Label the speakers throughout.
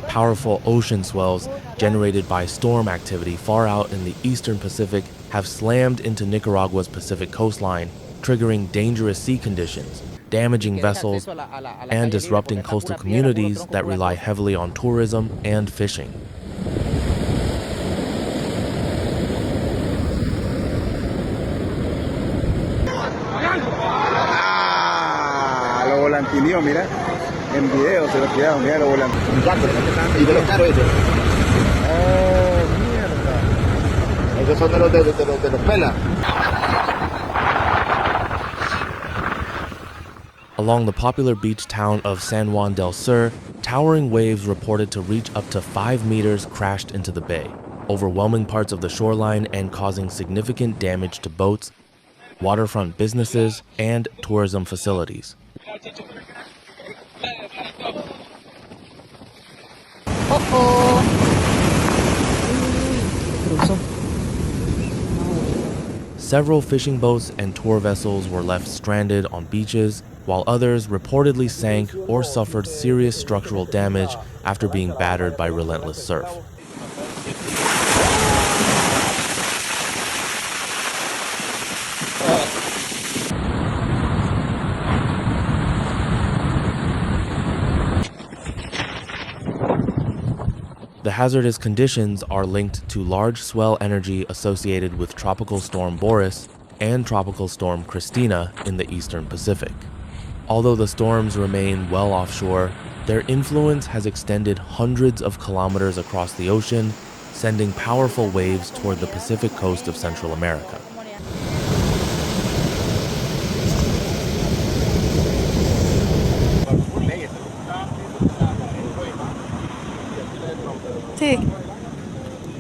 Speaker 1: Powerful ocean swells generated by storm activity far out in the eastern Pacific have slammed into Nicaragua's Pacific coastline, triggering dangerous sea conditions, damaging vessels, and disrupting coastal communities that rely heavily on tourism and fishing.
Speaker 2: Lo volantineo, mira. En video se lo quedaron, mira lo volantineo. Y de los caros esos. Mierda. Esos son de los pelas.
Speaker 1: Along the popular beach town of San Juan del Sur, towering waves reported to reach up to 5 meters crashed into the bay, overwhelming parts of the shoreline and causing significant damage to boats, waterfront businesses, and tourism facilities. Several fishing boats and tour vessels were left stranded on beaches, while others reportedly sank or suffered serious structural damage after being battered by relentless surf. The hazardous conditions are linked to large swell energy associated with Tropical Storm Boris and Tropical Storm Cristina in the eastern Pacific. Although the storms remain well offshore, their influence has extended hundreds of kilometers across the ocean, sending powerful waves toward the Pacific coast of Central America.
Speaker 3: Sí.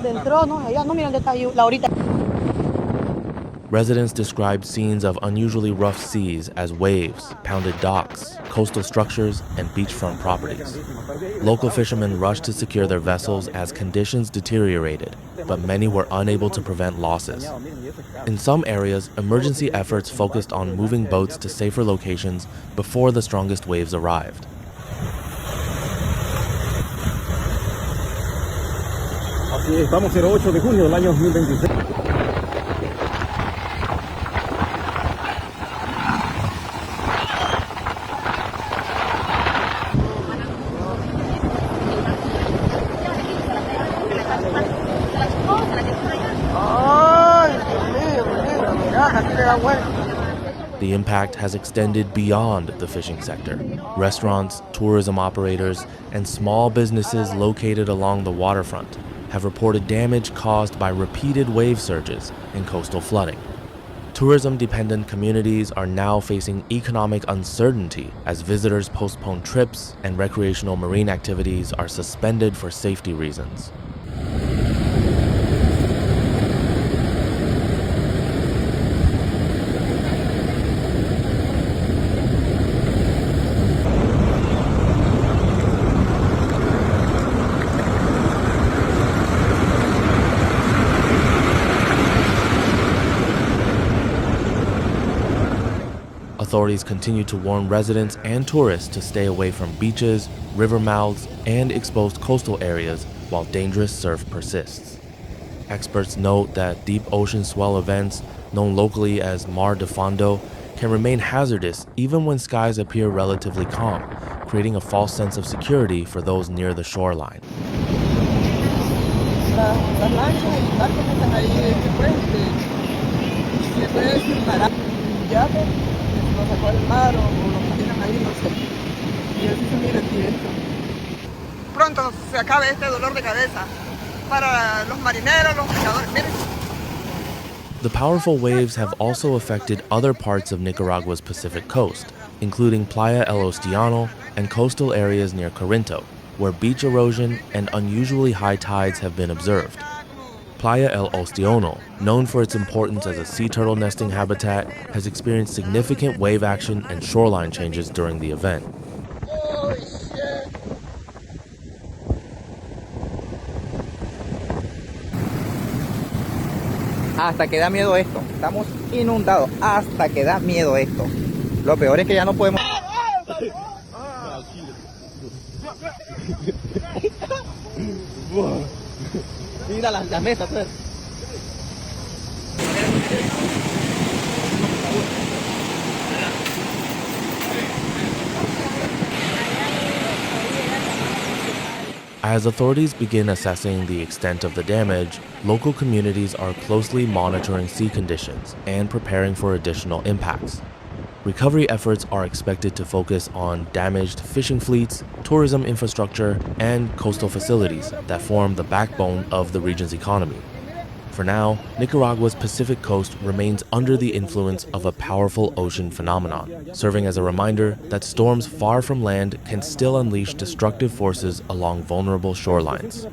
Speaker 3: Dentro, no, allá no, mira dónde está la horita.
Speaker 1: Residents described scenes of unusually rough seas as waves, pounded docks, coastal structures, and beachfront properties. Local fishermen rushed to secure their vessels as conditions deteriorated, but many were unable to prevent losses. In some areas, emergency efforts focused on moving boats to safer locations before the strongest waves arrived.
Speaker 2: Estamos 08 de junio del año 2026.
Speaker 1: The impact has extended beyond the fishing sector. Restaurants, tourism operators, and small businesses located along the waterfront have reported damage caused by repeated wave surges and coastal flooding. Tourism-dependent communities are now facing economic uncertainty as visitors postpone trips and recreational marine activities are suspended for safety reasons. Authorities continue to warn residents and tourists to stay away from beaches, river mouths, and exposed coastal areas while dangerous surf persists. Experts note that deep ocean swell events, known locally as Mar de Fondo, can remain hazardous even when skies appear relatively calm, creating a false sense of security for those near the shoreline.
Speaker 3: Pronto se acabe este dolor de cabeza para los marineros, los pescadores. Miren.
Speaker 1: The powerful waves have also affected other parts of Nicaragua's Pacific coast, including Playa El Ostional and coastal areas near Corinto, where beach erosion and unusually high tides have been observed. Playa El Ostional, known for its importance as a sea turtle nesting habitat, has experienced significant wave action and shoreline changes during the event.
Speaker 4: Hasta que da miedo esto. Estamos inundados. Hasta que da miedo esto. Lo peor es que ya no podemos... Mira las mesas, pues.
Speaker 1: As authorities begin assessing the extent of the damage, local communities are closely monitoring sea conditions and preparing for additional impacts. Recovery efforts are expected to focus on damaged fishing fleets, tourism infrastructure, and coastal facilities that form the backbone of the region's economy. For now, Nicaragua's Pacific coast remains under the influence of a powerful ocean phenomenon, serving as a reminder that storms far from land can still unleash destructive forces along vulnerable shorelines.